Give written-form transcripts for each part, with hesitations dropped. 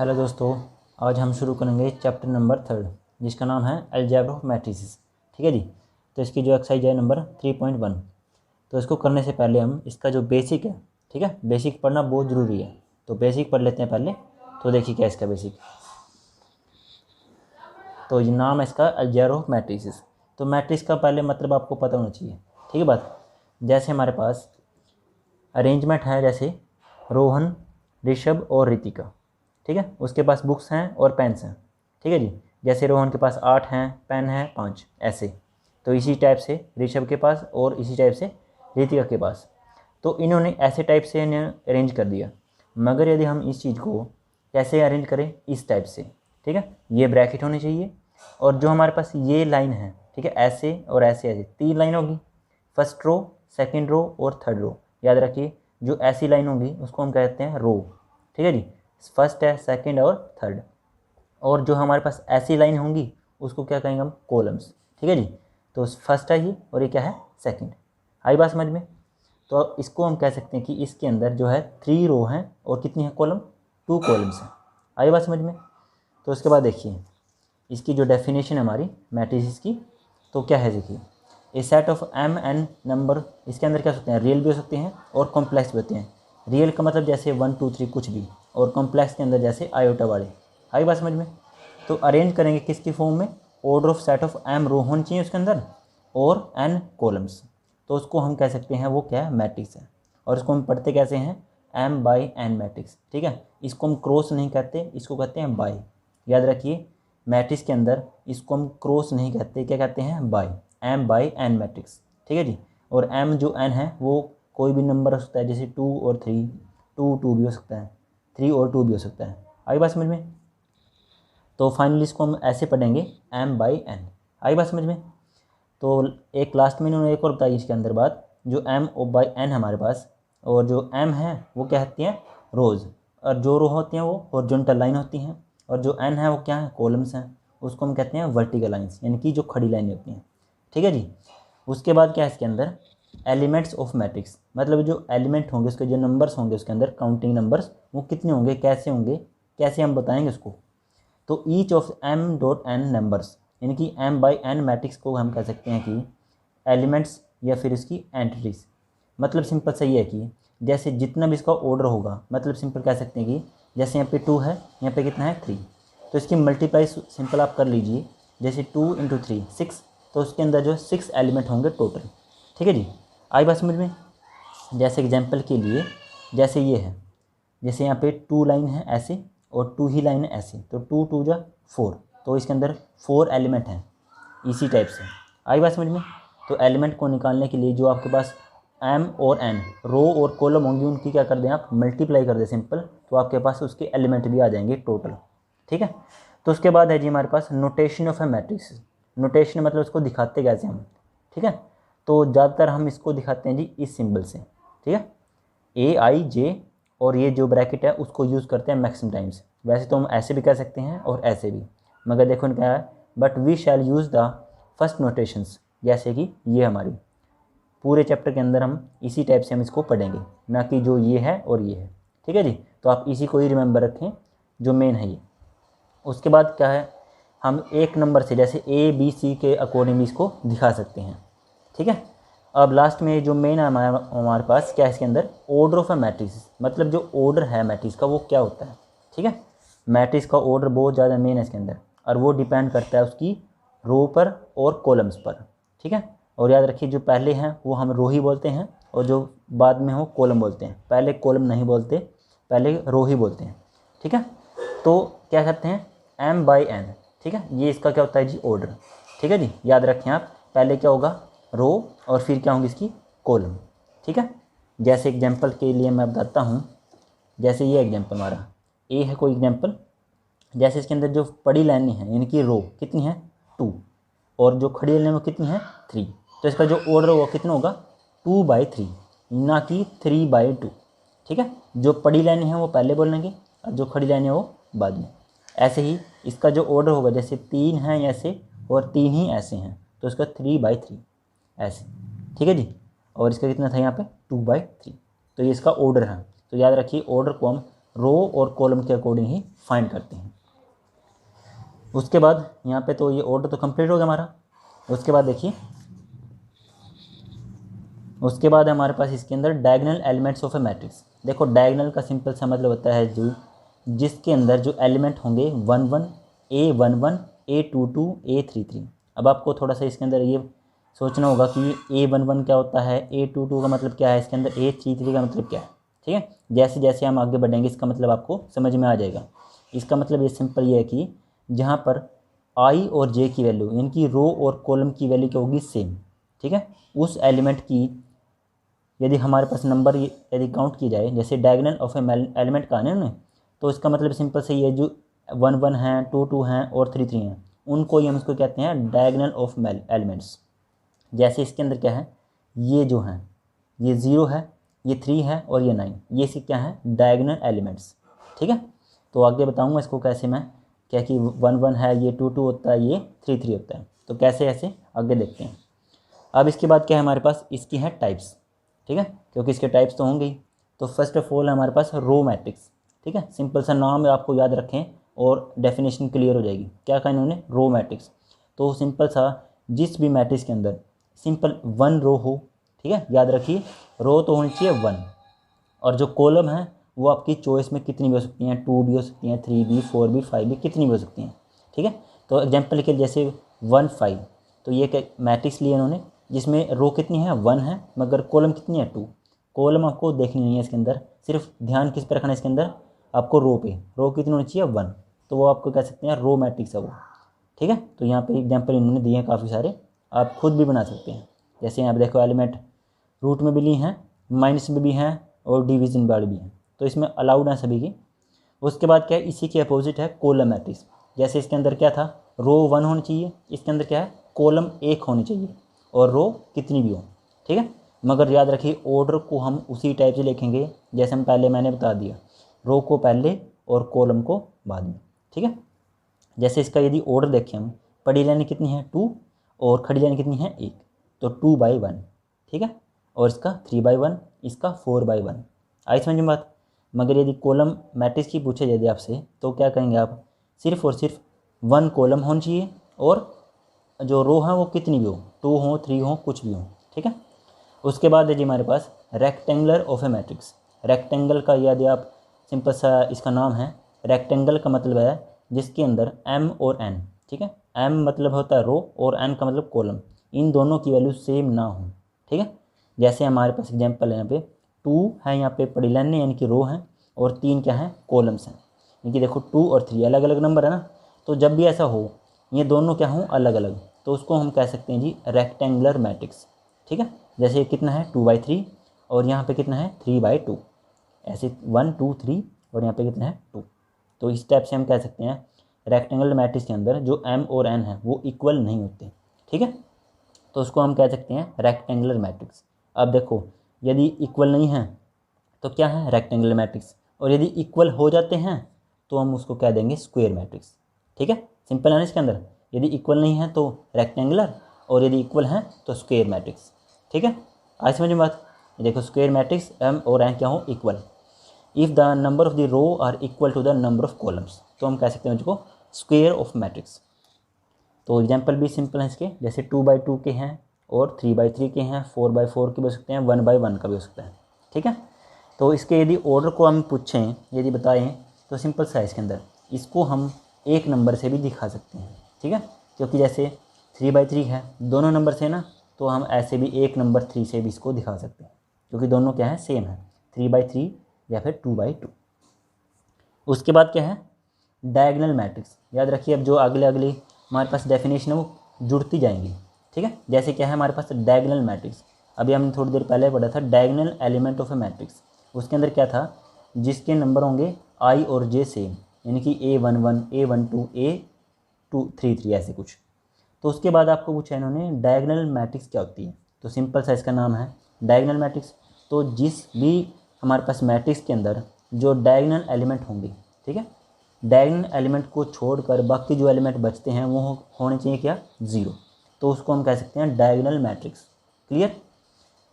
Hello दोस्तों, आज हम शुरू करेंगे चैप्टर नंबर 3 जिसका नाम है अलजेब्रा ऑफ मैट्रिसेस। ठीक है जी। तो इसकी जो एक्सरसाइज है नंबर 3.1। तो इसको करने से पहले हम इसका जो बेसिक है, ठीक है, बेसिक पढ़ना बहुत ज़रूरी है। तो बेसिक पढ़ लेते हैं पहले। तो देखिए क्या इसका बेसिक। तो ये नाम है इसका अलजेब्रा ऑफ मैट्रिसेस। तो मैट्रिक्स का पहले मतलब आपको पता होना चाहिए, ठीक है बात। जैसे हमारे पास अरेंजमेंट है, जैसे रोहन, ऋषभ और रितिका, ठीक है, उसके पास बुक्स हैं और पेन्स हैं, ठीक है जी। जैसे रोहन के पास 8 हैं, पेन है 5, ऐसे। तो इसी टाइप से ऋषभ के पास और इसी टाइप से रितिका के पास। तो इन्होंने ऐसे टाइप से इन्हें अरेंज कर दिया। मगर यदि हम इस चीज़ को कैसे अरेंज करें, इस टाइप से, ठीक है, ये ब्रैकेट होनी चाहिए। और जो हमारे पास ये लाइन है, ठीक है, ऐसे और ऐसे ऐसे 3 लाइन होगी, फर्स्ट रो, सेकेंड रो और थर्ड रो। याद रखिए, जो ऐसी लाइन होगी उसको हम कहते हैं रो, ठीक है जी। फर्स्ट है, सेकंड और थर्ड। और जो हमारे पास ऐसी लाइन होंगी उसको क्या कहेंगे हम, कॉलम्स, ठीक है जी। तो फर्स्ट है ये और ये क्या है, सेकंड। आई बात समझ में। तो इसको हम कह सकते हैं कि इसके अंदर जो है 3 रो हैं और कितनी है कॉलम, 2 कॉलम्स हैं। आई बात समझ में। तो उसके बाद देखिए इसकी जो डेफिनेशन है हमारी मैट्रिसेस की, तो क्या है देखिए, a set of M N number. इसके अंदर क्या हो सकते हैं, रियल भी हो सकते हैं और कॉम्प्लेक्स भी होते हैं। रियल का मतलब जैसे 1 2 3 कुछ भी, और कॉम्प्लेक्स के अंदर जैसे आयोटा वाले। आई बात समझ में। तो अरेंज करेंगे किसकी फॉर्म में, order of set of M row होनी चाहिए उसके अंदर और एन कॉलम्स। तो उसको हम कह सकते हैं वो क्या है, मैट्रिक्स है। और इसको हम पढ़ते कैसे हैं, एम बाई एन मैट्रिक्स, ठीक है। इसको हम क्रॉस नहीं कहते, इसको कहते हैं बाई। याद रखिए, मैट्रिक्स के अंदर इसको हम क्रॉस नहीं कहते, क्या कहते हैं, by, M by N matrix, ठीक है जी। और एम जो एन है वो कोई भी नंबर हो सकता है, जैसे 2 और 3, 2 2 भी हो सकता है, 3 और 2 भी हो सकता है। आई बात समझ में। तो फाइनली इसको हम ऐसे पढ़ेंगे, एम बाई एन। आई बात समझ में। तो एक लास्ट में इन्होंने एक और बताई इसके अंदर बात, जो एम ओ बाई एन हमारे पास, और जो एम है वो क्या होती हैं, रोज़, और जो रो होती हैं वो हॉरिजॉन्टल लाइन होती हैं, और जो एन है वो क्या है, कॉलम्स हैं। उसको हम कहते हैं वर्टिकल लाइंस, यानी कि जो खड़ी लाइनें होती हैं, ठीक है जी। उसके बाद क्या है इसके अंदर, एलिमेंट्स ऑफ मैट्रिक्स, मतलब जो एलिमेंट होंगे उसके, जो नंबर्स होंगे उसके अंदर, काउंटिंग नंबर्स, वो कितने होंगे, कैसे होंगे, कैसे हम बताएंगे उसको। तो each of M dot N numbers, यानी कि एम बाई एन मैट्रिक्स को हम कह सकते हैं कि एलिमेंट्स या फिर इसकी एंटिटीज। मतलब सिंपल सही है कि जैसे जितना भी इसका ऑर्डर होगा, मतलब सिंपल कह सकते हैं कि जैसे यहाँ पे 2 है, यहाँ पे कितना है 3, तो इसकी मल्टीप्लाई सिंपल आप कर लीजिए। जैसे 2 इंटू 3 6, तो उसके अंदर जो 6 एलिमेंट होंगे टोटल, ठीक है जी। आई बात समझ में। जैसे एग्जाम्पल के लिए, जैसे ये है, जैसे यहाँ पे 2 लाइन है ऐसे और 2 ही लाइन है ऐसे, तो 2 2 जा 4, तो इसके अंदर 4 एलिमेंट हैं इसी टाइप से। आई बात समझ में। तो एलिमेंट को निकालने के लिए जो आपके पास एम और एन रो और कॉलम होंगी, उनकी क्या कर दें आप, मल्टीप्लाई कर दें सिंपल, तो आपके पास उसके एलिमेंट भी आ जाएंगे टोटल, ठीक है। तो उसके बाद है जी हमारे पास notation of a matrix. Notation मतलब उसको दिखाते कैसे हम, ठीक है। तो ज़्यादातर हम इसको दिखाते हैं जी इस सिंबल से, ठीक है, ए आई जे, और ये जो ब्रैकेट है उसको यूज़ करते हैं मैक्सिमम टाइम्स। वैसे तो हम ऐसे भी कर सकते हैं और ऐसे भी, मगर देखो क्या है, but we shall use the first notations. जैसे कि ये हमारी पूरे चैप्टर के अंदर हम इसी टाइप से हम इसको पढ़ेंगे, ना कि जो ये है और ये है, ठीक है जी। तो आप इसी को ही रिमेंबर रखें जो मेन है ये। उसके बाद क्या है, हम एक नंबर से जैसे ए बी सी के अकॉर्डिंग इसको दिखा सकते हैं, ठीक है। अब लास्ट में जो मेन है हमारे पास क्या है इसके अंदर, ऑर्डर ऑफ ए मैट्रिक्स, मतलब जो ऑर्डर है मैट्रिक्स का वो क्या होता है, ठीक है। मैट्रिक्स का ऑर्डर बहुत ज़्यादा मेन है इसके अंदर, और वो डिपेंड करता है उसकी रो पर और कॉलम्स पर, ठीक है। और याद रखिए, जो पहले हैं वो हम रो ही बोलते हैं, और जो बाद में हो कॉलम बोलते हैं। पहले कॉलम नहीं बोलते, पहले रो ही बोलते हैं, ठीक है। तो क्या करते हैं, एम बाई एन, ठीक है, ये इसका क्या होता है जी, ऑर्डर, ठीक है जी। याद रखें आप, पहले क्या होगा, रो, और फिर क्या होंगी इसकी कॉलम, ठीक है। जैसे एग्जांपल के लिए मैं बताता हूँ, जैसे ये एग्जांपल हमारा ए है कोई एग्जांपल, जैसे इसके अंदर जो बड़ी लाइनें हैं यानी कि रो कितनी है 2, और जो खड़ी लाइनें वो कितनी है 3, तो इसका जो ऑर्डर होगा कितना होगा 2/3, ना कि 3/2, ठीक है। जो बड़ी लाइनें हैं वो पहले बोलेंगे और जो खड़ी लाइनें वो बाद में। ऐसे ही इसका जो ऑर्डर होगा, जैसे 3 हैं ऐसे और 3 ही ऐसे हैं, तो इसका 3/3 ऐसे, ठीक है जी। और इसका कितना था यहाँ पे 2/3, तो ये इसका ऑर्डर है। तो याद रखिए, ऑर्डर को हम रो और कॉलम के अकॉर्डिंग ही फाइंड करते हैं। उसके बाद यहाँ पे तो ये ऑर्डर तो कंप्लीट हो गया हमारा। उसके बाद देखिए, उसके बाद हमारे पास इसके अंदर diagonal elements of a matrix. देखो डायगोनल का सिंपल सा मतलब होता है जो जिसके अंदर जो एलिमेंट होंगे 1 1 A11 A22 A33। अब आपको थोड़ा सा इसके अंदर ये सोचना होगा कि A11 क्या होता है, A22 का मतलब क्या है, इसके अंदर A33 का मतलब क्या है। ठीक है, जैसे जैसे हम आगे बढ़ेंगे इसका मतलब आपको समझ में आ जाएगा। इसका मतलब ये सिंपल ये है कि जहाँ पर I और J की वैल्यू यानी कि रो और कॉलम की वैल्यू क्या होगी, सेम। ठीक है, उस एलिमेंट की यदि हमारे पास नंबर यदि काउंट की जाए, जैसे डायगोनल ऑफ ए एलिमेंट का है ना, तो इसका मतलब सिंपल से ये जो 1 1 हैं 2 2 हैं और 3 3 हैं, उनको ही हम इसको कहते हैं डायगोनल ऑफ एलिमेंट्स। जैसे इसके अंदर क्या है, ये जो हैं ये 0 है, ये 3 है और ये 9, ये से क्या है डायगोनल एलिमेंट्स। ठीक है, तो आगे बताऊंगा इसको कैसे मैं, क्या कि 1 1 है, ये 2 2 होता है, ये 3 3 होता है, तो कैसे ऐसे आगे देखते हैं। अब इसके बाद क्या है हमारे पास, इसकी है टाइप्स। ठीक है, क्योंकि इसके टाइप्स तो होंगे ही। तो फर्स्ट ऑफ ऑल हमारे पास रो मैट्रिक्स। ठीक है, सिंपल सा नाम आपको याद रखें और डेफिनेशन क्लियर हो जाएगी। क्या कहा इन्होंने, रो मैट्रिक्स। तो सिंपल सा जिस भी मैट्रिक्स के अंदर सिंपल 1 रो हो, ठीक है, याद रखिए रो तो होनी चाहिए 1, और जो कॉलम है वो आपकी चॉइस में कितनी भी हो सकती हैं, 2 भी हो सकती हैं, 3 भी, 4 भी, 5 भी, कितनी भी हो सकती हैं। ठीक है, तो एग्जाम्पल के जैसे 1 5, तो ये मैट्रिक्स लिए इन्होंने जिसमें रो कितनी है 1 है, मगर कॉलम कितनी है 2। कॉलम आपको देखनी नहीं है इसके अंदर, सिर्फ ध्यान किस पर रखना है इसके अंदर आपको, रो पे। रो कितनी होनी चाहिए 1, तो वो आपको कह सकते हैं रो मैट्रिक्स है वो। ठीक है, तो यहाँ पे एग्जाम्पल इन्होंने दिए हैं काफ़ी सारे, आप खुद भी बना सकते हैं। जैसे यहाँ पे देखो एलिमेंट रूट में भी ली हैं, माइनस में भी हैं और डिवीजन वाले भी हैं, तो इसमें अलाउड है सभी की। उसके बाद क्या है, इसी के अपोजिट है कॉलम मैट्रिक्स। जैसे इसके अंदर क्या था, रो 1 होनी चाहिए, इसके अंदर क्या है कॉलम 1 होनी चाहिए और रो कितनी भी हो। ठीक है, मगर याद रखिए ऑर्डर को हम उसी टाइप से लिखेंगे जैसे हम पहले मैंने बता दिया, रो को पहले और कॉलम को बाद में। ठीक है, जैसे इसका यदि ऑर्डर देखें हम, पड़ी लाइन कितनी है 2 और खड़ी लाइन कितनी है 1, तो 2/1। ठीक है, और इसका 3/1, इसका 4/1। आई समझ में बात। मगर यदि कॉलम मैट्रिक्स की पूछे यदि आपसे, तो क्या कहेंगे आप, सिर्फ और सिर्फ 1 कॉलम होनी चाहिए और जो रो है वो कितनी भी हो, 2 हो 3 हो कुछ भी हो। ठीक है, उसके बाद है जी हमारे पास rectangular of a matrix. Rectangle का यदि आप सिंपल सा इसका नाम है, रेक्टेंगल का मतलब है जिसके अंदर m और n, ठीक है, m मतलब होता है रो और n का मतलब कॉलम, इन दोनों की वैल्यू सेम ना हो। ठीक है, जैसे हमारे पास एग्जांपल है यहाँ पे 2 है, यहाँ पे पड़ी लाइन यानी कि रो है, और 3 क्या है कॉलम्स हैं। यानी कि देखो 2 और 3 अलग अलग नंबर है ना, तो जब भी ऐसा हो ये दोनों क्या हों अलग अलग, तो उसको हम कह सकते हैं जी रेक्टेंगुलर मैट्रिक्स। ठीक है, जैसे कितना है 2/3 और यहाँ पे कितना है 3/2, ऐसे 1 2 3 और यहाँ पे कितना है 2। तो इस टाइप से हम कह सकते हैं रेक्टेंगुलर मैट्रिक्स के अंदर जो m और n है वो इक्वल नहीं होते। ठीक है, तो उसको हम कह सकते हैं रेक्टेंगुलर मैट्रिक्स। अब देखो यदि इक्वल नहीं है तो क्या है रेक्टेंगुलर मैट्रिक्स, और यदि इक्वल हो जाते हैं तो हम उसको कह देंगे स्क्वायर मैट्रिक्स। ठीक है, सिंपल है ना इसके अंदर, यदि इक्वल नहीं है तो रेक्टेंगुलर और यदि इक्वल है तो स्क्वायर मैट्रिक्स। ठीक है, आज समझ में बात। देखो स्क्वायर मैट्रिक्स m और n क्या हो equal, if the number of the row are equal to the number of columns, तो हम कह सकते हैं उसको स्क्वायर ऑफ मैट्रिक्स। तो एग्जांपल भी सिंपल है इसके, जैसे 2/2 के हैं और 3/3 के हैं, 4/4 के भी हो सकते हैं, 1/1 का भी हो सकता है। ठीक है, तो इसके यदि ऑर्डर को हम पूछें यदि बताएं तो सिंपल सा है इसके अंदर, इसको हम एक नंबर से भी दिखा सकते हैं। ठीक है, क्योंकि जैसे 3/3 है दोनों नंबर से ना, तो हम ऐसे भी एक नंबर 3 से भी इसको दिखा सकते हैं, क्योंकि दोनों क्या है सेम है, 3/3 या फिर 2/2। उसके बाद क्या है डायगोनल मैट्रिक्स। याद रखिए अब जो अगले अगले हमारे पास डेफिनेशन है वो जुड़ती जाएंगी। ठीक है, जैसे क्या है हमारे पास डायगोनल मैट्रिक्स, अभी हमने थोड़ी देर पहले पढ़ा था diagonal element of a matrix. उसके अंदर क्या था, जिसके नंबर होंगे i और j सेम, यानी कि A11 A12 A233 ऐसे कुछ। तो उसके बाद आपको पूछा इन्होंने डायगोनल मैट्रिक्स क्या होती है, तो सिंपल सा इसका नाम है डायगोनल मैट्रिक्स। तो जिस भी हमारे पास मैट्रिक्स के अंदर जो डायगोनल एलिमेंट होंगे, ठीक है, डायगोनल एलिमेंट को छोड़कर बाकी जो एलिमेंट बचते हैं वो होने चाहिए क्या 0, तो उसको हम कह सकते हैं डायगोनल मैट्रिक्स। क्लियर,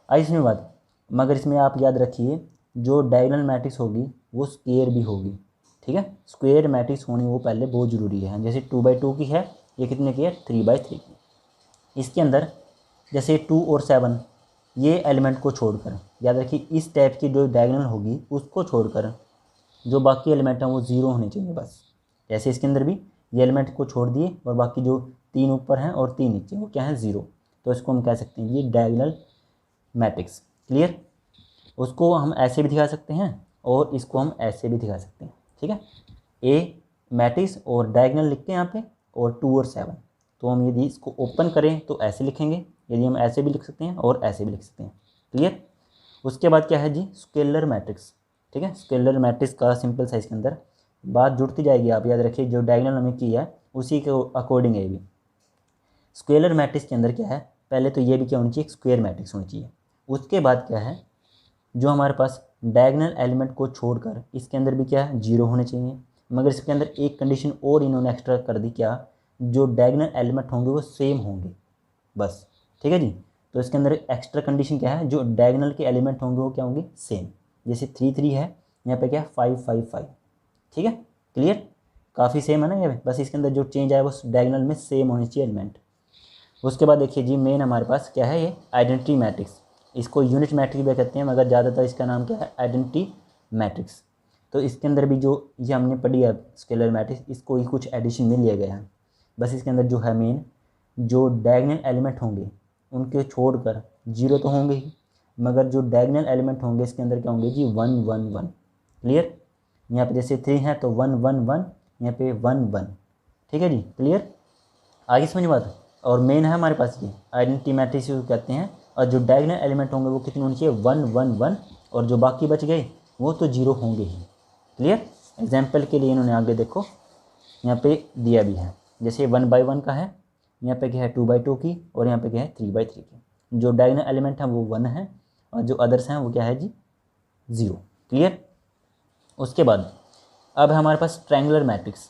आई इसमें बात। मगर इसमें आप याद रखिए जो डायगोनल मैट्रिक्स होगी वो स्क्वायर भी होगी, ठीक है। स्क्वायर मैट्रिक्स होनी वो पहले बहुत ज़रूरी है। जैसे 2/2 की है, ये कितने की है, 3/3 की। इसके अंदर जैसे 2 और 7 ये एलिमेंट को छोड़कर, याद रखिए इस टाइप की जो डायगोनल होगी उसको छोड़कर जो बाकी एलिमेंट हैं वो ज़ीरो होने चाहिए बस। जैसे इसके अंदर भी ये एलिमेंट को छोड़ दिए और बाकी जो 3 ऊपर हैं और 3 नीचे वो क्या है, ज़ीरो। तो इसको हम कह सकते हैं ये डायगोनल मैट्रिक्स। क्लियर। उसको हम ऐसे भी दिखा सकते हैं और इसको हम ऐसे भी दिखा सकते हैं, ठीक है। ए मैट्रिक्स और डायगोनल लिखते हैं यहाँ पे, और 2 और 7। तो हम यदि इसको ओपन करें तो ऐसे लिखेंगे, यदि हम ऐसे भी लिख सकते हैं और ऐसे भी लिख सकते हैं। क्लियर। उसके बाद क्या है जी, स्केलर मैट्रिक्स, ठीक है। स्केलर मैट्रिक्स का सिंपल साइज के अंदर बात जुड़ती जाएगी, आप याद रखिए जो डायगोनल हमने किया है उसी के अकॉर्डिंग है भी। स्केलर मैट्रिक्स के अंदर क्या है, पहले तो ये भी क्या होनी चाहिए, स्क्वायर मैट्रिक्स होनी चाहिए। उसके बाद क्या है, जो हमारे पास डायगोनल एलिमेंट को छोड़कर इसके अंदर भी क्या है, जीरो होने चाहिए। मगर इसके अंदर एक कंडीशन और इन्होंने एक्स्ट्रा कर दी, क्या, जो डायगोनल एलिमेंट होंगे वो सेम होंगे बस, ठीक है जी। तो इसके अंदर एक्स्ट्रा कंडीशन क्या है, जो डायगोनल के एलिमेंट होंगे वो क्या होंगे, सेम। जैसे 3 3 है, यहाँ पे क्या है 5 5 5, ठीक है। क्लियर। काफ़ी सेम है ना ये, बस इसके अंदर जो चेंज आया वो डायगोनल में सेम होनी चाहिए एलिमेंट। उसके बाद देखिए जी मेन हमारे पास क्या है, ये आइडेंटिटी मैट्रिक्स। इसको यूनिट मैट्रिक्स भी कहते हैं मगर ज़्यादातर इसका नाम क्या है, आइडेंटिटी मैट्रिक्स। तो इसके अंदर भी जो ये हमने पढ़ी है स्केलर मैट्रिक्स, इसको ही कुछ एडिशन में लिया गया है। बस इसके अंदर जो है मेन, जो डायगोनल एलिमेंट होंगे उनके छोड़कर जीरो तो होंगे ही, मगर जो डायगोनल एलिमेंट होंगे इसके अंदर क्या होंगे जी, 1 1 1। क्लियर। यहाँ पे जैसे 3 है तो 1 1 1, यहाँ पे 1 1, ठीक है जी। क्लियर। आगे समझ बात। और मेन है हमारे पास ये आइडेंटिटी मैट्रिक्स कहते हैं, और जो डायगोनल एलिमेंट होंगे वो कितने होने चाहिए, 1 1 1, और जो बाकी बच गए वो तो जीरो होंगे ही। क्लियर। एग्जाम्पल के लिए इन्होंने आगे देखो यहाँ पे दिया भी है, जैसे 1/1 का है, यहाँ पे क्या है 2/2 की, और यहाँ पे क्या है 3/3 की। जो डायगोनल एलिमेंट है वो 1 है और जो अदर्स हैं वो क्या है जी, 0। क्लियर। उसके बाद अब हमारे पास ट्रायंगुलर मैट्रिक्स।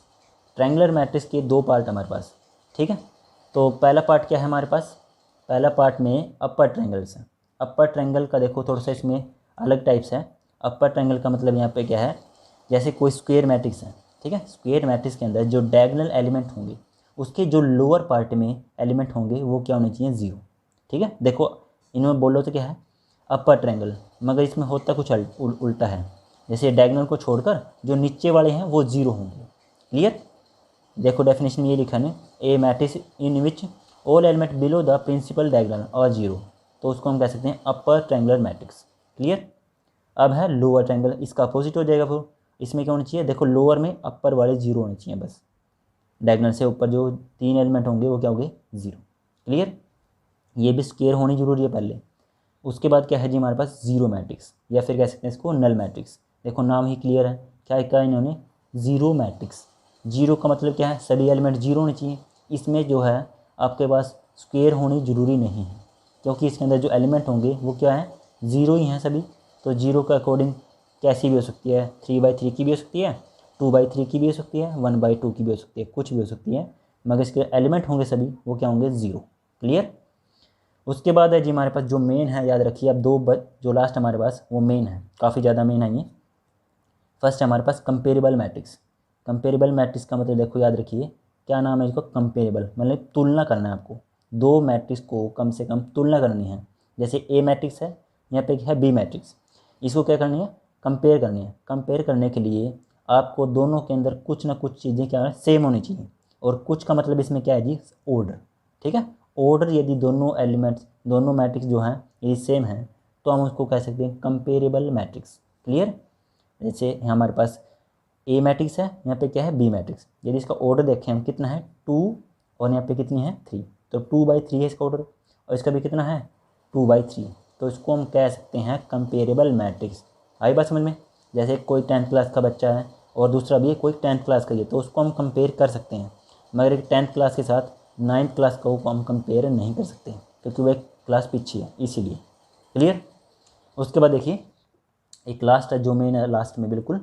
ट्रायंगुलर मैट्रिक्स के 2 पार्ट हमारे पास, ठीक है। तो पहला पार्ट क्या है हमारे पास, पहला पार्ट में अपर ट्रायंगल्स है। अपर ट्रायंगल का देखो थोड़ा सा इसमें अलग टाइप्स है। अपर ट्रायंगल का मतलब यहाँ पे क्या है, जैसे कोई स्क्वायर मैट्रिक्स है, ठीक है। स्क्वायर मैट्रिक्स के अंदर जो डायगोनल एलिमेंट होंगे उसके जो लोअर पार्ट में एलिमेंट होंगे वो क्या होने चाहिए, 0, ठीक है। देखो इन्होंने बोलो तो क्या है अपर ट्रायंगल, मगर इसमें होता कुछ उल्टा है। जैसे डायगोनल को छोड़कर जो नीचे वाले हैं वो 0 होंगे। क्लियर। देखो डेफिनेशन में ये लिखा है, a matrix in which all element below the principal diagonal are 0, तो उसको हम कह सकते हैं अपर ट्रायंगुलर मैट्रिक्स। क्लियर। अब है लोअर ट्रायंगल, इसका अपोजिट हो जाएगा फिर। इसमें क्या होना चाहिए, देखो लोअर में अपर वाले 0 होने चाहिए बस, डायगोनल से ऊपर जो 3 एलिमेंट होंगे वो क्या होंगे, 0। क्लियर। ये भी स्क्वायर होनी जरूरी है पहले। उसके बाद क्या है जी हमारे पास, जीरो मैट्रिक्स, या फिर कह सकते हैं इसको नल मैट्रिक्स। देखो नाम ही क्लियर है, क्या कहा इन्होंने, जीरो मैट्रिक्स। जीरो का मतलब क्या है, सभी एलिमेंट 0 होने चाहिए। इसमें जो है आपके पास स्क्वायर होनी ज़रूरी नहीं है, क्योंकि इसके अंदर जो एलिमेंट होंगे वो क्या है, 0 ही हैं सभी। तो 0 के अकॉर्डिंग कैसी भी हो सकती है, 3/3 की भी हो सकती है, 2/3 की भी हो सकती है, 1/2 की भी हो सकती है, कुछ भी हो सकती है, मगर इसके एलिमेंट होंगे सभी वो क्या होंगे, 0। क्लियर। उसके बाद है जी हमारे पास जो मेन है, याद रखिए अब जो लास्ट हमारे पास वो मेन है, काफ़ी ज़्यादा मेन है ये। फर्स्ट है हमारे पास कंपेरेबल मैट्रिक्स। कंपेरेबल मैट्रिक्स का मतलब देखो याद रखिए क्या नाम है इसको, कंपेरेबल मतलब तुलना करना है आपको। 2 मैट्रिक्स को कम से कम तुलना करनी है। जैसे ए मैट्रिक्स है, यहाँ पे है बी मैट्रिक्स, इसको क्या करनी है, कंपेयर करनी है। कंपेयर करने के लिए आपको दोनों के अंदर कुछ ना कुछ चीज़ें क्या है, सेम होनी चाहिए। और कुछ का मतलब इसमें क्या है जी, ऑर्डर, ठीक है। ऑर्डर यदि दोनों एलिमेंट्स, दोनों मैट्रिक्स जो हैं यदि सेम हैं तो हम उसको कह सकते हैं कंपेरेबल मैट्रिक्स। क्लियर। जैसे हमारे पास ए मैट्रिक्स है, यहाँ पे क्या है बी मैट्रिक्स, यदि इसका ऑर्डर देखें हम कितना है 2, और यहाँ पे कितनी है 3, तो 2/3 है इसका ऑर्डर, और इसका भी कितना है 2/3, तो इसको हम कह सकते हैं कंपेरेबल मैट्रिक्स। आई बात समझ में। जैसे कोई 10th क्लास का बच्चा है और दूसरा भी है कोई 10th क्लास का ही है, तो उसको हम कंपेयर कर सकते हैं, मगर एक 10th क्लास के साथ 9th क्लास को हम कंपेयर नहीं कर सकते क्योंकि वो एक क्लास पीछे है, इसीलिए। क्लियर। उसके बाद देखिए एक लास्ट है जो मेन है लास्ट में बिल्कुल,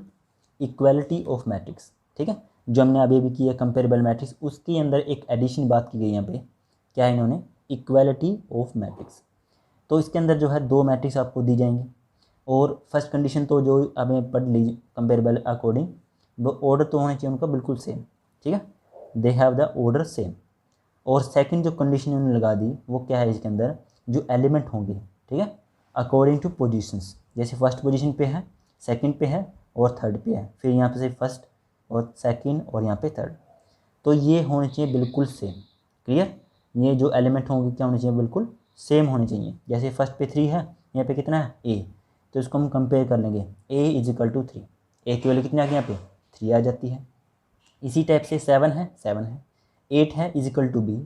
इक्वालिटी ऑफ मैट्रिक्स, ठीक है। जो हमने अभी भी की है कंपेरेबल मैट्रिक्स, उसके अंदर एक एडिशन बात की गई यहाँ पे, क्या है इन्होंने, इक्वालिटी ऑफ मैट्रिक्स। तो इसके अंदर जो है 2 मैट्रिक्स आपको दी जाएंगी, और फर्स्ट कंडीशन तो जो हमें पढ़ ली कंपेरेबल अकॉर्डिंग, वो ऑर्डर तो होना चाहिए उनका बिल्कुल सेम, ठीक है, they have the order same. और सेकंड जो कंडीशन उन्होंने लगा दी वो क्या है, इसके अंदर जो एलिमेंट होंगे, ठीक है, अकॉर्डिंग टू पोजीशंस, जैसे फर्स्ट पोजीशन पे है, सेकंड पे है और थर्ड पे है, फिर यहाँ पे से फर्स्ट और सेकंड और यहाँ पे थर्ड, तो ये होने चाहिए बिल्कुल सेम। क्लियर, ये जो एलिमेंट होंगे क्या होने चाहिए, बिल्कुल सेम होने चाहिए। जैसे फर्स्ट पे 3 है, यहाँ पे कितना है ए, तो इसको हम कंपेयर कर लेंगे, ए इज इक्वल टू 3, ए की वैल्यू कितनी आ गई यहाँ पे 3 आ जाती है। इसी टाइप से 7 है 7 है, 8 है इज इक्वल टू बी,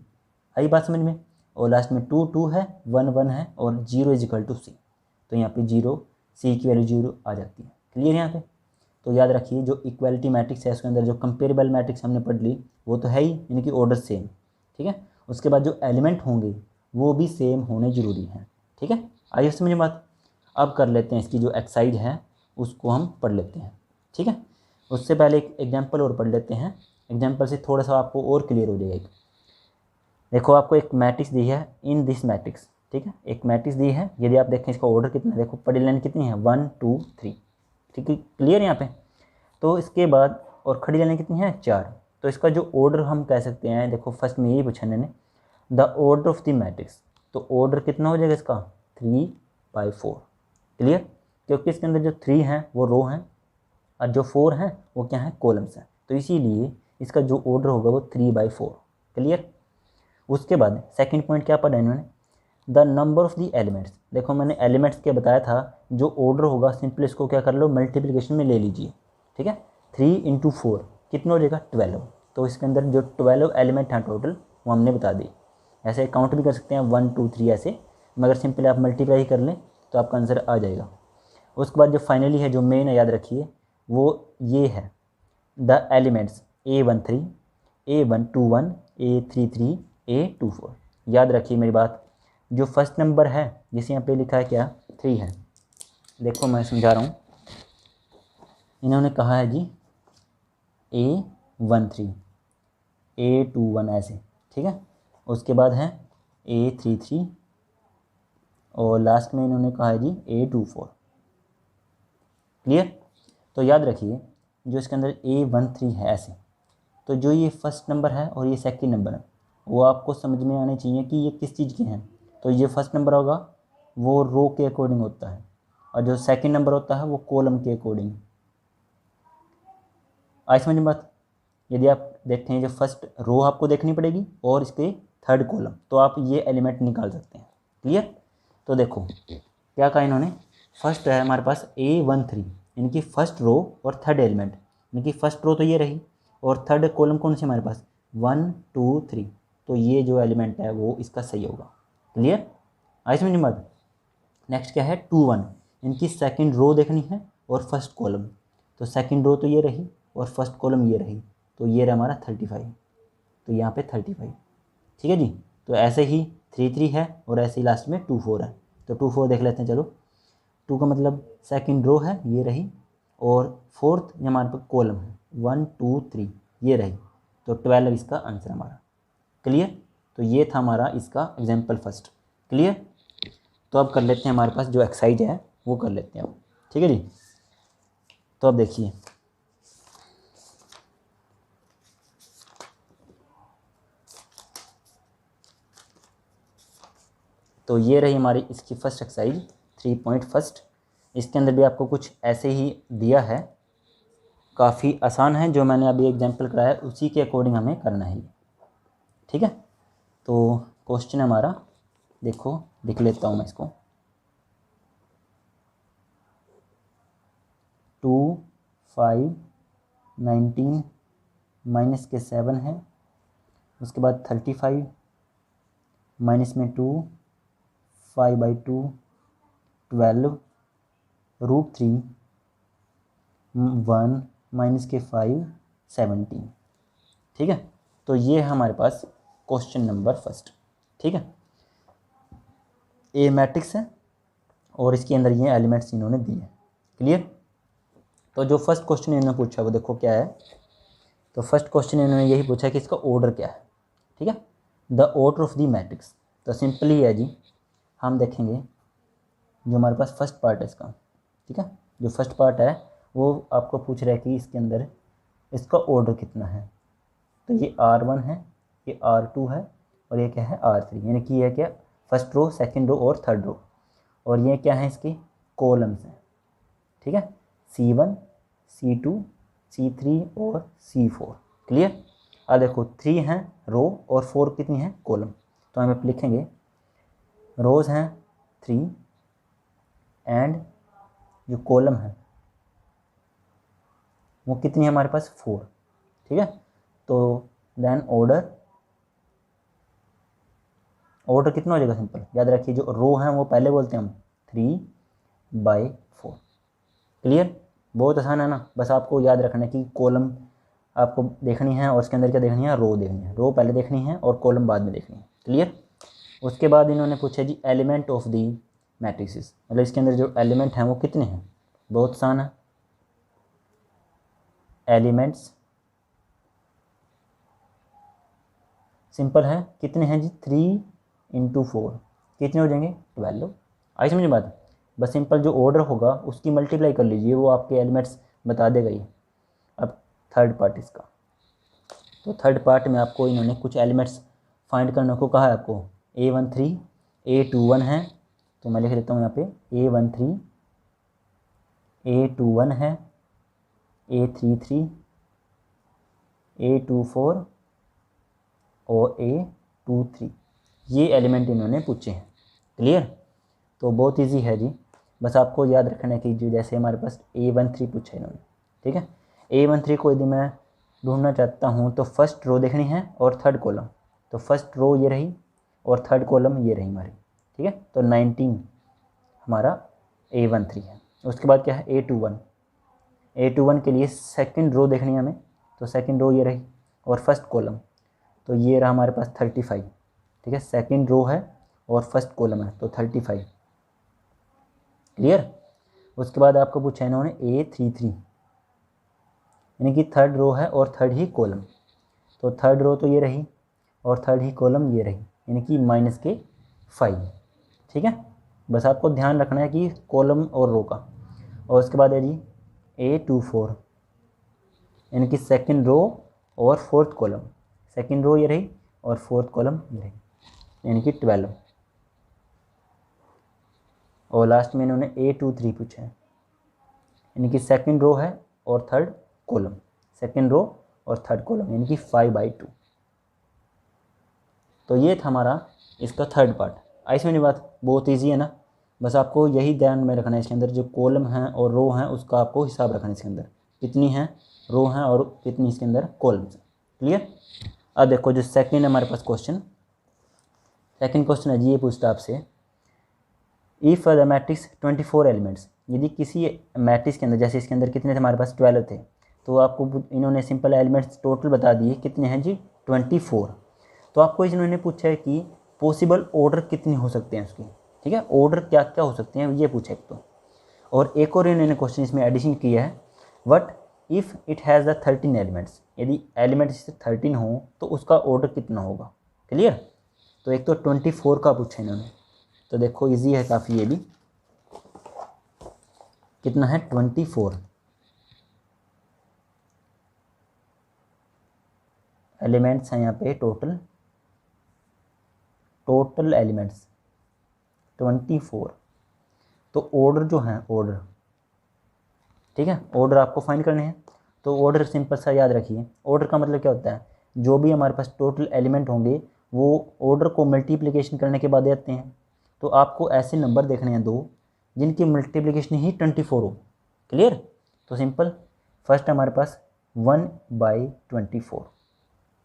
आई बात समझ में, और लास्ट में 2 2 है, 1 1 है और 0 इज इक्वल टू सी, तो यहाँ पे 0 सी की वैल्यू 0 आ जाती है। क्लियर यहाँ पे, तो याद रखिए जो इक्वालिटी मैट्रिक्स है उसके अंदर जो कंपेरेबल मैट्रिक्स हमने पढ़ ली वो तो है ही, यानी कि ऑर्डर सेम, ठीक है। उसके बाद जो एलिमेंट होंगे वो भी सेम होने ज़रूरी हैं, ठीक है। आइए समझे बात। अब कर लेते हैं इसकी जो एक्सरसाइज है उसको हम पढ़ लेते हैं, ठीक है। उससे पहले एक एग्जाम्पल और पढ़ लेते हैं, एग्जाम्पल से थोड़ा सा आपको और क्लियर हो जाएगा। देखो आपको एक मैट्रिक्स दी है, इन दिस मैट्रिक्स, ठीक है, एक मैट्रिक्स दी है, यदि आप देखें इसका ऑर्डर कितना है, देखो पड़ी लाइन कितनी है 1 2 3, ठीक है, क्लियर यहाँ पे। तो इसके बाद और खड़ी लाइन कितनी है 4, तो इसका जो ऑर्डर हम कह सकते हैं, देखो फर्स्ट में यही पूछा इन्होंने, the order of the matrix, तो ऑर्डर कितना हो जाएगा इसका 3/4। क्लियर, क्योंकि इसके अंदर जो 3 हैं वो रो हैं और जो 4 हैं वो क्या है कॉलम्स हैं, तो इसीलिए इसका जो ऑर्डर होगा वो 3/4। क्लियर, उसके बाद सेकंड पॉइंट क्या पढ़ा इन्होंने, the number of the elements, देखो मैंने एलिमेंट्स के बताया था, जो ऑर्डर होगा सिंपल इसको क्या कर लो मल्टीप्लिकेशन में ले लीजिए, ठीक है। 3 × 4 कितना हो जाएगा 12, तो इसके अंदर जो 12 एलिमेंट हैं टोटल वो हमने बता दी। ऐसे काउंट भी कर सकते हैं 1 2 3 ऐसे, मगर सिंपल आप मल्टीप्लाई कर लें तो आपका आंसर आ जाएगा। उसके बाद जो फाइनली है जो मेन है याद रखिए वो ये है, the elements A13 A121 A33 A24। याद रखिए मेरी बात, जो फर्स्ट नंबर है जिसे यहाँ पे लिखा है क्या 3 है, देखो मैं समझा रहा हूँ, इन्होंने कहा है जी A13 A21 ऐसे, ठीक है, उसके बाद है A33 और लास्ट में इन्होंने कहा है जी A24। क्लियर, तो याद रखिए जो इसके अंदर A13 है ऐसे, तो जो ये फर्स्ट नंबर है और ये सेकंड नंबर है वो आपको समझ में आने चाहिए कि ये किस चीज़ के हैं। तो ये फर्स्ट नंबर होगा वो रो के अकॉर्डिंग होता है और जो सेकंड नंबर होता है वो कॉलम के अकॉर्डिंग। आई समझ में बात, यदि आप देखें जो फर्स्ट रो आपको देखनी पड़ेगी और इसके थर्ड कॉलम, तो आप ये एलिमेंट निकाल सकते हैं। क्लियर, तो देखो क्या कहा इन्होंने, फर्स्ट है हमारे पास A13, इनकी फर्स्ट रो और थर्ड एलिमेंट, इनकी फर्स्ट रो तो ये रही और थर्ड कॉलम कौन सी हमारे पास 1 2 3, तो ये जो एलिमेंट है वो इसका सही होगा। क्लियर, आई समझ में बात। नेक्स्ट क्या है 2 1, इनकी सेकंड रो देखनी है और फर्स्ट कॉलम, तो सेकंड रो तो ये रही और फर्स्ट कॉलम ये रही, तो ये रहा हमारा 35, तो यहाँ पे 35, ठीक है जी। तो ऐसे ही 3 3 है और ऐसे ही लास्ट में 2 4 है, तो 2 4 देख लेते हैं। चलो 2 का मतलब सेकंड रो है ये रही और फोर्थ ये हमारे पास कॉलम है 1 2 3 ये रही, तो 12 इसका आंसर हमारा। क्लियर, तो ये था हमारा इसका एग्जाम्पल फर्स्ट। क्लियर, तो अब कर लेते हैं हमारे पास जो एक्सरसाइज है वो कर लेते हैं अब, ठीक है जी। तो अब देखिए तो ये रही हमारी इसकी फर्स्ट एक्सरसाइज 3.1। इसके अंदर भी आपको कुछ ऐसे ही दिया है, काफ़ी आसान है, जो मैंने अभी एग्जांपल कराया उसी के अकॉर्डिंग हमें करना है, ठीक है। तो क्वेश्चन हमारा देखो लिख लेता हूँ मैं इसको, 2 5 19 माइनस के 7 है, उसके बाद 35 माइनस में 2 5/2 12 √3 1 माइनस के 5 17, ठीक है। तो ये है हमारे पास क्वेश्चन नंबर फर्स्ट, ठीक है। ए मैट्रिक्स है और इसके अंदर ये एलिमेंट्स इन्होंने दिए हैं। क्लियर, तो जो फर्स्ट क्वेश्चन इन्होंने पूछा वो देखो क्या है, तो फर्स्ट क्वेश्चन इन्होंने यही पूछा कि इसका ऑर्डर क्या है, ठीक है, the order of the matrix. तो सिंपली है जी, हम देखेंगे जो हमारे पास फर्स्ट पार्ट है इसका, ठीक है। जो फर्स्ट पार्ट है वो आपको पूछ रहा है कि इसके अंदर इसका ऑर्डर कितना है। तो ये R1 है, ये R2 है और ये क्या है R3, यानी कि ये क्या फर्स्ट रो, सेकंड रो और थर्ड रो। और ये क्या है इसके कॉलम्स हैं, ठीक है, C1, C2, C3 और C4। क्लियर। अब देखो 3 हैं रो और 4 कितनी हैं कॉलम। तो हम लिखेंगे रोज़ हैं 3 एंड जो कॉलम है वो कितनी है हमारे पास 4, ठीक है। तो देन ऑर्डर कितना हो जाएगा, सिंपल याद रखिए जो रो हैं वो पहले बोलते हैं हम 3/4। क्लियर। बहुत आसान है ना, बस आपको याद रखना है कि कॉलम आपको देखनी है और उसके अंदर क्या देखनी है, रो देखनी है। रो पहले देखनी है और कॉलम बाद में देखनी है। क्लियर। उसके बाद इन्होंने पूछा जी एलिमेंट ऑफ दी मैट्रिसेस, मतलब इसके अंदर जो एलिमेंट हैं वो कितने हैं। बहुत आसान है, एलिमेंट्स सिंपल है, कितने हैं जी 3/4 कितने हो जाएंगे 12। आई समझ बात। बस सिंपल जो ऑर्डर होगा उसकी मल्टीप्लाई कर लीजिए, वो आपके एलिमेंट्स बता देगा ये। अब थर्ड पार्ट इसका, तो थर्ड पार्ट में आपको इन्होंने कुछ एलिमेंट्स फाइंड करने को कहा है आपको। A13 A21 है, तो मैं लिख देता हूँ यहाँ पे A13 A21 है, A33 A24 और A23, ये एलिमेंट इन्होंने पूछे हैं। क्लियर। तो बहुत इजी है जी, बस आपको याद रखना है कि जो जैसे हमारे पास A13 पूछा है इन्होंने, ठीक है। A13 को यदि मैं ढूंढना चाहता हूँ तो फर्स्ट रो देखनी है और थर्ड कॉलम। तो फर्स्ट रो ये रही और थर्ड कॉलम ये रही हमारी, ठीक है। तो 19 हमारा A13 है। उसके बाद क्या है A21 के लिए सेकंड रो देखनी है हमें, तो सेकंड रो ये रही और फर्स्ट कॉलम तो ये रहा हमारे पास 35, ठीक है। सेकंड रो है और फर्स्ट कॉलम है तो 35। क्लियर। उसके बाद आपको पूछा है इन्होंने A33, यानी कि थर्ड रो है और थर्ड ही कॉलम। तो थर्ड रो तो ये रही और थर्ड ही कॉलम ये रही, यानी कि -5, ठीक है। बस आपको ध्यान रखना है कि कॉलम और रो का। और उसके बाद है जी A24, यानी कि सेकंड रो और फोर्थ कॉलम। सेकंड रो ये रही और फोर्थ कॉलम ये रही, यानी कि 12। और लास्ट में इन्होंने A23 पूछा है, यानी कि सेकंड रो है और थर्ड कॉलम, सेकंड रो और थर्ड कॉलम, यानी कि 5/2। तो ये था हमारा इसका थर्ड पार्ट। आई समझ बात। बहुत इजी है ना, बस आपको यही ध्यान में रखना है इसके अंदर जो कॉलम हैं और रो हैं उसका आपको हिसाब रखना है इसके अंदर, कितनी हैं रो हैं और कितनी इसके अंदर कॉलम्स हैं। क्लियर। अब देखो जो सेकंड हमारे पास क्वेश्चन, सेकंड क्वेश्चन है जी, ये पूछता है आपसे इफ़ द मैट्रिक्स 24 एलिमेंट्स, यदि किसी मैट्रिक्स के अंदर जैसे इसके अंदर कितने थे हमारे पास 12 थे, तो आपको इन्होंने सिंपल एलिमेंट्स टोटल बता दिए कितने हैं जी 24। तो आपको इन्होंने पूछा है कि पॉसिबल ऑर्डर कितने हो सकते हैं उसकी, ठीक है, ऑर्डर क्या क्या हो सकते हैं ये पूछा एक तो। और एक और इन्होंने क्वेश्चन इसमें एडिशन किया है what if it has the 13 elements, यदि एलिमेंट्स 13 हो तो उसका ऑर्डर कितना होगा। क्लियर। तो एक तो 24 का पूछा इन्होंने, तो देखो इजी है काफ़ी ये भी। कितना है 24 एलिमेंट्स हैं यहाँ पे, टोटल एलिमेंट्स 24। तो ऑर्डर जो है ऑर्डर, ठीक है, ऑर्डर आपको फाइंड करने हैं। तो ऑर्डर सिंपल सा याद रखिए, ऑर्डर का मतलब क्या होता है, जो भी हमारे पास टोटल एलिमेंट होंगे वो ऑर्डर को मल्टीप्लिकेशन करने के बाद आते हैं। तो आपको ऐसे नंबर देखने हैं दो जिनकी मल्टीप्लिकेशन ही 24 हो। क्लियर। तो सिंपल फर्स्ट हमारे पास 1/24।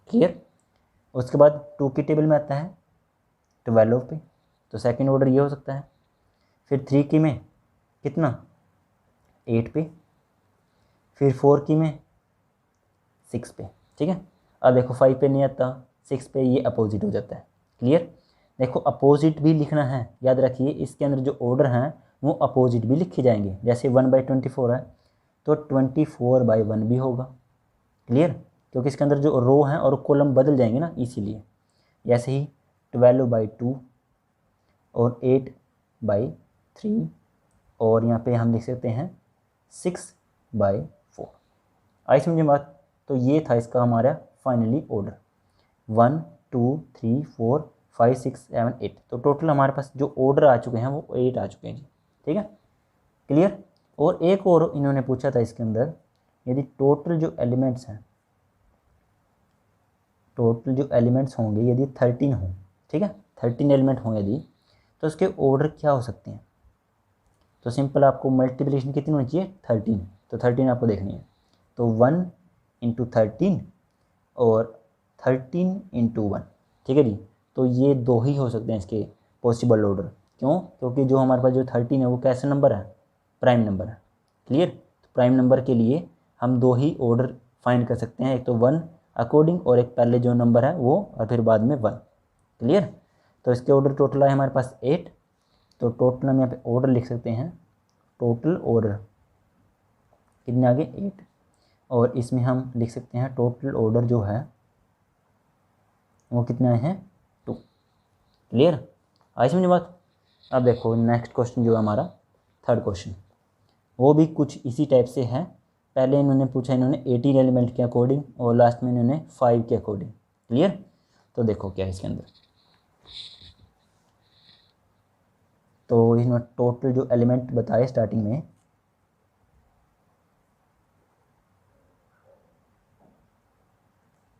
क्लियर। उसके बाद 2 की टेबल में आता है 12 पे, तो सेकंड ऑर्डर ये हो सकता है। फिर 3 की में कितना 8 पे, फिर 4 की में 6 पे, ठीक है। अब देखो 5 पे नहीं आता, 6 पे ये अपोजिट हो जाता है। क्लियर। देखो अपोजिट भी लिखना है, याद रखिए इसके अंदर जो ऑर्डर हैं वो अपोजिट भी लिखे जाएंगे। जैसे 1/24 है तो 24/1 भी होगा। क्लियर। क्योंकि इसके अंदर जो रो हैं और कॉलम बदल जाएंगे ना, इसीलिए। जैसे ही 12/2 और 8/3 और यहाँ पे हम लिख सकते हैं 6/4। आई समझे बात। तो ये था इसका हमारा फाइनली ऑर्डर 1 2 3 4 5 6 7 8। तो टोटल हमारे पास जो ऑर्डर आ चुके हैं वो 8 आ चुके हैं जी। ठीक है, क्लियर। और एक और इन्होंने पूछा था इसके अंदर, यदि टोटल जो एलिमेंट्स हैं, टोटल जो एलिमेंट्स होंगे यदि 13 हों, ठीक है, 13 एलिमेंट हों यदि, तो उसके ऑर्डर क्या हो सकते हैं। तो सिंपल आपको मल्टीप्लिकेशन कितनी होनी चाहिए 13, तो 13 आपको देखनी है। तो 1 × 13 और 13 × 1, ठीक है जी। तो ये दो ही हो सकते हैं इसके पॉसिबल ऑर्डर। क्यों? क्योंकि जो हमारे पास जो 13 है वो कैसा नंबर है, प्राइम नंबर है। क्लियर। तो प्राइम नंबर के लिए हम दो ही ऑर्डर फाइंड कर सकते हैं, एक तो 1 अकॉर्डिंग और एक पहले जो नंबर है वो, और फिर बाद में 1। क्लियर। तो इसके ऑर्डर टोटल आए हमारे पास 8। तो टोटल हम यहाँ पे ऑर्डर लिख सकते हैं, टोटल ऑर्डर कितने आगे 8, और इसमें हम लिख सकते हैं टोटल ऑर्डर जो है वो कितने आए हैं 2। क्लियर, आई समझ बात। अब देखो नेक्स्ट क्वेश्चन जो है हमारा थर्ड क्वेश्चन, वो भी कुछ इसी टाइप से है। पहले इन्होंने पूछा इन्होंने 18 एलिमेंट के अकॉर्डिंग और लास्ट में इन्होंने 5 के अकॉर्डिंग। क्लियर। तो देखो क्या है इसके अंदर, तो इन्होंने टोटल जो एलिमेंट बताए स्टार्टिंग में,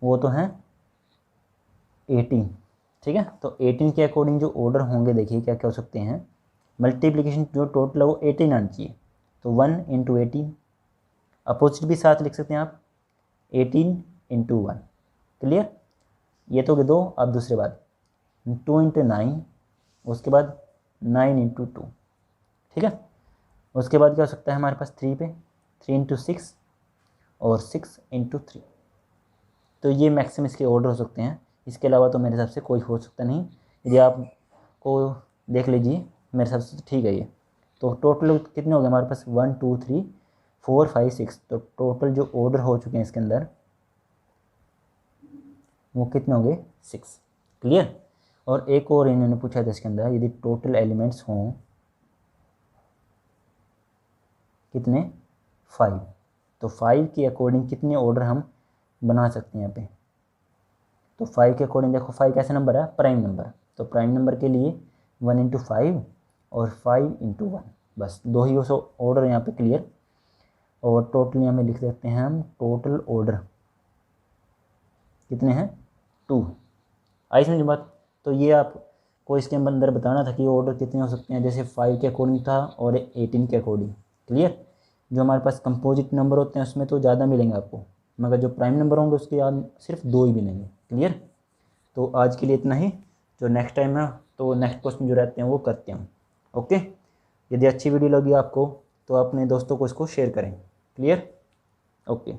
वो तो हैं 18। ठीक है, तो 18 के अकॉर्डिंग जो ऑर्डर होंगे देखिए क्या क्या हो सकते हैं। मल्टीप्लिकेशन जो टोटल है वो 18 आनी चाहिए, तो 1 × 18। अपोजिट भी साथ लिख सकते हैं आप, 18 × 1। क्लियर। ये तो दो। अब दूसरे बात 2 × 9, उसके बाद 9 × 2। ठीक है, उसके बाद क्या हो सकता है हमारे पास 3 पे 3 × 6 और 6 × 3। तो ये मैक्सिमम इसके ऑर्डर हो सकते हैं। इसके अलावा तो मेरे हिसाब से कोई हो सकता नहीं। यदि आपको देख लीजिए मेरे हिसाब से तो ठीक है ये। तो टोटल कितने हो गए हमारे पास 1 2 3 4 5 6। तो टोटल जो ऑर्डर हो चुके हैं इसके अंदर वो कितने हो गए 6। क्लियर। और एक और इन्होंने पूछा था इसके अंदर, यदि टोटल एलिमेंट्स हों कितने 5, तो 5 के अकॉर्डिंग कितने ऑर्डर हम बना सकते हैं यहाँ पे। तो 5 के अकॉर्डिंग देखो 5 कैसा नंबर है, प्राइम नंबर। तो प्राइम नंबर के लिए 1 × 5 और 5 × 1, बस दो ही ऑर्डर यहाँ पे। क्लियर। और टोटल यहाँ में लिख देते हैं हम, टोटल ऑर्डर कितने हैं 2। आई समझ बात। तो ये आपको इसके अंदर बताना था कि ऑर्डर कितने हो सकते हैं, जैसे 5 के अकॉर्डिंग था और 18 के अकॉर्डिंग। क्लियर। जो हमारे पास कंपोजिट नंबर होते हैं उसमें तो ज़्यादा मिलेंगे आपको, मगर जो प्राइम नंबर होंगे उसके याद सिर्फ 2 ही मिलेंगे। क्लियर। तो आज के लिए इतना ही। जो नेक्स्ट टाइम है तो नेक्स्ट क्वेश्चन जो रहते हैं वो करते हैं। ओके, यदि अच्छी वीडियो लगी आपको तो अपने दोस्तों को इसको शेयर करें। क्लियर। ओके।